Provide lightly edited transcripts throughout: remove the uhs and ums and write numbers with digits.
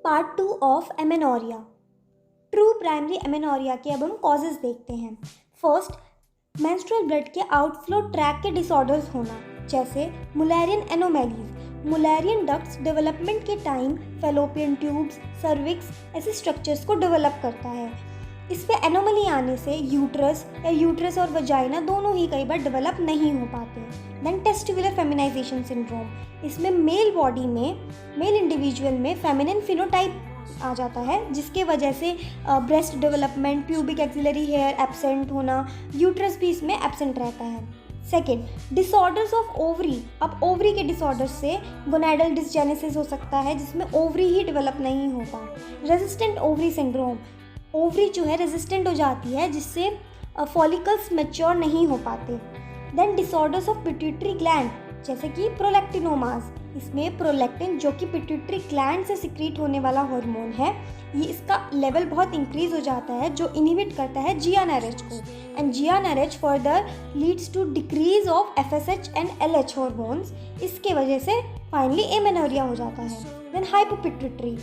Part 2 of amenorrhoea, true primary amenorrhoea के अब हम कॉजेज़ देखते हैं। फर्स्ट, मेंस्ट्रुअल ब्लड के आउटफ्लो ट्रैक के डिसऑर्डर्स होना, जैसे Mullerian anomalies. Mullerian ducts development के टाइम फेलोपियन ट्यूब्स, सर्विक्स ऐसे स्ट्रक्चर्स को डेवलप करता है। इस पे एनोमली आने से यूट्रस और वजाइना दोनों ही कई बार डेवलप नहीं हो पाते। देन टेस्टिकुलर फेमिनाइजेशन सिंड्रोम, इसमें मेल इंडिविजुअल में फेमिनिन फिनोटाइप आ जाता है, जिसके वजह से breast development, pubic axillary hair absent होना, यूट्रस भी इसमें एब्सेंट रहता है। Second, disorders of ovary. अब ओवरी के डिसऑर्डर्स से गोनैडल डिसजेनेसिस हो सकता है, जिसमें ओवरी ही डेवलप नहीं होता। रेजिस्टेंट ओवरी सिंड्रोम, ओवरी जो है रेजिस्टेंट हो जाती है, जिससे फॉलिकल्स मैच्योर नहीं हो पाते। Then disorders of pituitary gland, जैसे कि प्रोलैक्टिनोमास। इसमें प्रोलैक्टिन, जो कि पिट्यूटरी ग्लैंड से सिक्रीट होने वाला हार्मोन है, ये इसका लेवल बहुत इंक्रीज हो जाता है, जो इनहिबिट करता है GnRH को। And GnRH further leads to decrease of FSH and LH hormones. इसके वजह से फाइनली एमेनोरिया हो जाता है। देन हाइपोपिट्यूटरी,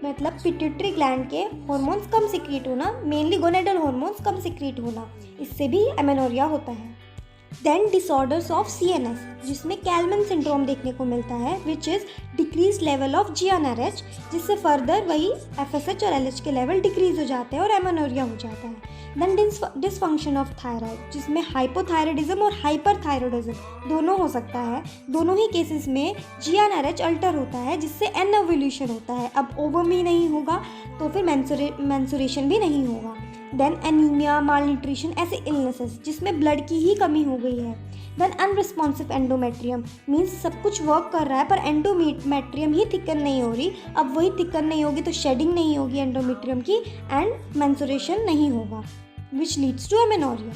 मतलब पिट्यूटरी ग्लैंड के हार्मोन्स कम सिक्रीट होना, मेनली गोनेडल हार्मोन्स कम सिक्रीट होना, इससे भी एमेनोरिया होता है। देन डिसऑर्डर्स ऑफ CNS, जिसमें कैलमन सिंड्रोम देखने को मिलता है, which is decrease level of GnRH, जिससे फर्दर वही FSH और LH के लेवल डिक्रीज हो जाते हैं और एमेनोरिया हो जाता है। देन डिसफंक्शन ऑफ थायराइड, जिसमें हाइपोथायरॉयडिज्म और हाइपरथायरॉयडिज्म दोनों हो सकता है। दोनों ही केसेस में GnRH अल्टर होता है, जिससे एनओव्यूलेशन होता है। अब ओवम ही नहीं होगा तो फिर मेंसुरेशन भी नहीं होगा। देन एनीमिया, मालन्यूट्रिशन ऐसे इलनेसेस जिसमें ब्लड की ही कमी हो गई है। देन अनरिस्पॉन्सिव एंडोमेट्रियम, मीन्स सब कुछ वर्क कर रहा है पर एंडोमेट्रियम ही थिकन नहीं हो रही। अब वही थिकन नहीं होगी तो शेडिंग नहीं होगी एंडोमेट्रियम की, एंड मेंसुरेशन नहीं होगा, विच लीड्स टू एमेनोरिया।